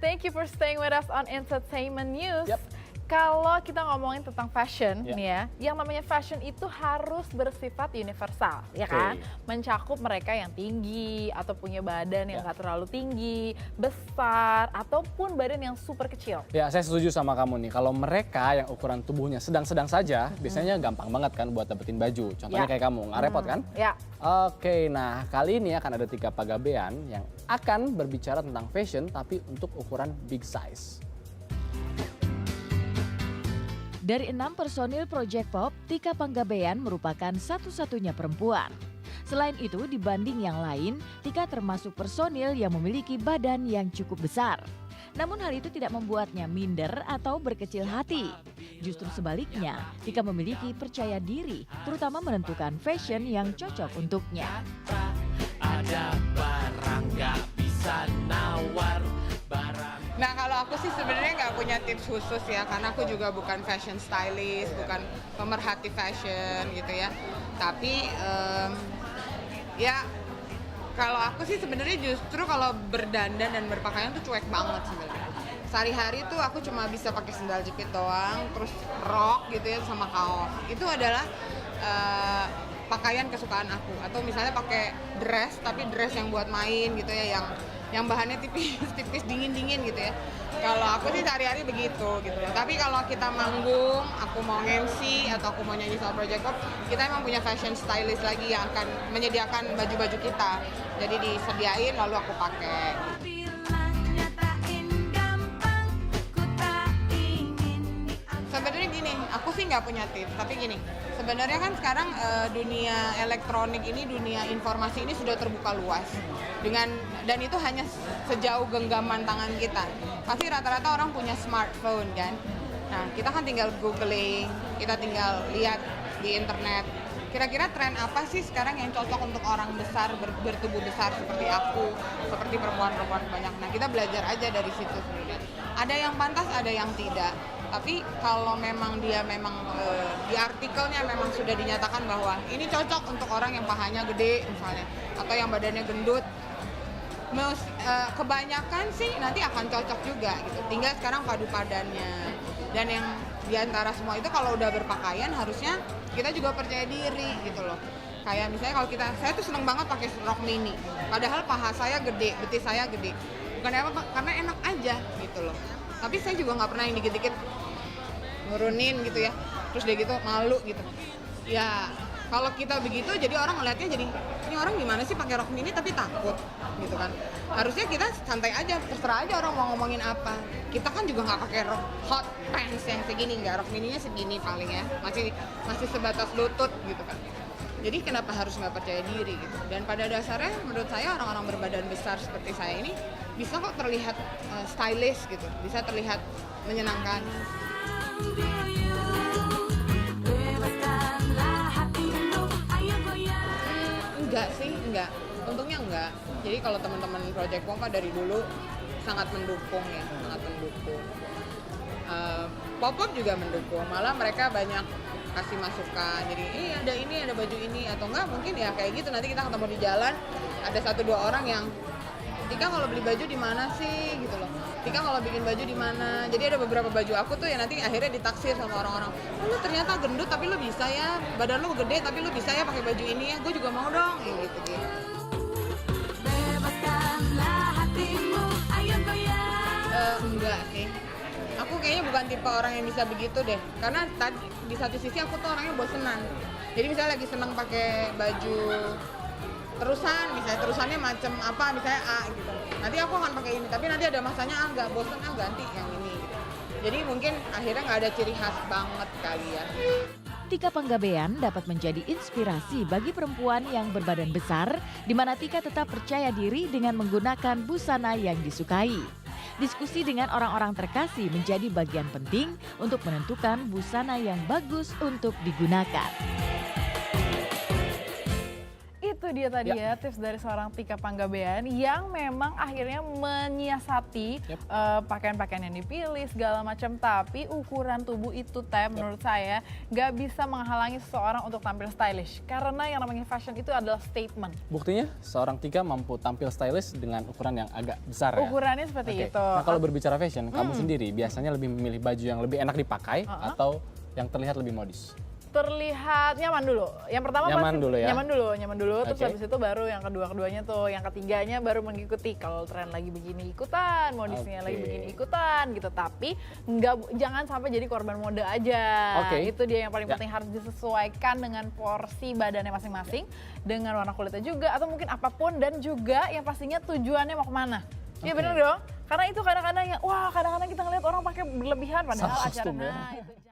Thank you for staying with us on Entertainment News. Yep. Kalau kita ngomongin tentang fashion, Yeah. nih ya, yang namanya fashion itu harus bersifat universal, ya kan? Mencakup mereka yang tinggi atau punya badan yang nggak terlalu tinggi, besar, ataupun badan yang super kecil. Ya, saya setuju sama kamu nih. Kalau mereka yang ukuran tubuhnya sedang-sedang saja, biasanya gampang banget kan buat dapetin baju. Contohnya kayak kamu, nggak repot kan? Ya. Oke, nah kali ini akan ada 3 pagabean yang akan berbicara tentang fashion tapi untuk ukuran big size. Dari 6 personil Project Pop, Tika Panggabean merupakan satu-satunya perempuan. Selain itu, dibanding yang lain, Tika termasuk personil yang memiliki badan yang cukup besar. Namun hal itu tidak membuatnya minder atau berkecil hati. Justru sebaliknya, Tika memiliki percaya diri, terutama menentukan fashion yang cocok untuknya. Ada barang gak bisa nawar barang. Nah kalau aku sih sebenarnya nggak punya tips khusus ya, karena aku juga bukan fashion stylist, bukan pemerhati fashion gitu ya. Tapi ya kalau aku sih sebenarnya justru kalau berdandan dan berpakaian tuh cuek banget sebenarnya. Sehari-hari tuh aku cuma bisa pakai sendal jepit doang, terus rok gitu ya sama kaos. Itu adalah pakaian kesukaan aku. Atau misalnya pakai dress, tapi dress yang buat main gitu ya, yang bahannya tipis dingin gitu ya. Kalau aku sih sehari-hari begitu gitu loh. Tapi kalau kita manggung, aku mau MC atau aku mau nyanyi sama Project Pop, kita emang punya fashion stylist lagi yang akan menyediakan baju-baju kita. Jadi disediain lalu aku pakai. Sebenarnya gini, aku sih nggak punya tips, tapi gini, sebenarnya kan sekarang dunia elektronik ini, dunia informasi ini sudah terbuka luas. Dan itu hanya sejauh genggaman tangan kita. Pasti rata-rata orang punya smartphone kan. Nah, kita kan tinggal googling, kita tinggal lihat di internet. Kira-kira tren apa sih sekarang yang cocok untuk orang besar, bertubuh besar seperti aku, seperti perempuan-perempuan banyak. Nah, kita belajar aja dari situ sebenarnya. Ada yang pantas, ada yang tidak. Tapi kalau memang dia di artikelnya memang sudah dinyatakan bahwa ini cocok untuk orang yang pahanya gede misalnya, atau yang badannya gendut, kebanyakan sih nanti akan cocok juga gitu. Tinggal sekarang padu padannya. Dan yang diantara semua itu kalau udah berpakaian harusnya kita juga percaya diri gitu loh. Kayak misalnya kalau saya tuh seneng banget pakai rok mini. Padahal paha saya gede, betis saya gede. Bukan apa, karena enak aja gitu loh. Tapi saya juga nggak pernah yang dikit-dikit nurunin gitu ya. Terus dia gitu malu gitu. Ya kalau kita begitu jadi orang ngeliatnya jadi ini orang gimana sih pakai rok mini tapi takut gitu kan. Harusnya kita santai aja, terserah aja orang mau ngomongin apa. Kita kan juga nggak pakai rok hot pants yang segini, nggak, rok mininya segini paling ya, masih sebatas lutut gitu kan. Jadi kenapa harus nggak percaya diri gitu. Dan pada dasarnya menurut saya orang-orang berbadan besar seperti saya ini bisa kok terlihat stylish gitu, bisa terlihat menyenangkan. Enggak sih, enggak. Untungnya enggak. Jadi kalau teman-teman Project Pop dari dulu sangat mendukung ya, sangat mendukung. Pop-Pop juga mendukung, malah mereka banyak kasih masukan. Jadi ada baju ini atau enggak mungkin ya kayak gitu. Nanti kita ketemu di jalan, ada 1-2 orang yang Tika kalau beli baju di mana sih gitu loh. Tika kalau bikin baju di mana. Jadi ada beberapa baju aku tuh yang nanti akhirnya ditaksir sama orang-orang. Oh, lu ternyata gendut tapi lu bisa ya. Badan lu gede tapi lu bisa ya pakai baju ini ya. Gue juga mau dong gitu. Enggak sih. Aku kayaknya bukan tipe orang yang bisa begitu deh. Karena tadi di satu sisi aku tuh orangnya bosenan. Jadi misalnya lagi seneng pakai baju terusannya macam apa, misalnya A gitu. Nanti aku akan pakai ini, tapi nanti ada masanya nggak bosen, ganti yang ini gitu. Jadi mungkin akhirnya nggak ada ciri khas banget kali ya. Tika Panggabean dapat menjadi inspirasi bagi perempuan yang berbadan besar, di mana Tika tetap percaya diri dengan menggunakan busana yang disukai. Diskusi dengan orang-orang terkasih menjadi bagian penting untuk menentukan busana yang bagus untuk digunakan. Itu dia tadi ya tips dari seorang Tika Panggabean yang memang akhirnya menyiasati pakaian-pakaian yang dipilih segala macam, tapi ukuran tubuh itu menurut saya nggak bisa menghalangi seseorang untuk tampil stylish karena yang namanya fashion itu adalah statement. Buktinya seorang Tika mampu tampil stylish dengan ukuran yang agak besar ya. Ukurannya seperti itu. Nah, kalau berbicara fashion, kamu sendiri biasanya lebih memilih baju yang lebih enak dipakai atau yang terlihat lebih modis? Terlihat nyaman dulu. Yang pertama Nyaman pasti dulu ya? nyaman dulu. Terus Oke. habis itu baru yang keduanya tuh, yang ketiganya baru mengikuti. Kalau tren lagi begini ikutan, modisnya lagi Oke. begini ikutan gitu. Tapi jangan sampai jadi korban mode aja. Oke. Itu dia yang paling Ya. penting, harus disesuaikan dengan porsi badannya masing-masing, dengan warna kulitnya juga, atau mungkin apapun, dan juga yang pastinya tujuannya mau kemana. Iya Oke. bener dong. Karena itu kadang-kadang kita ngeliat orang pakai berlebihan padahal Salah acaranya kostum ya. itu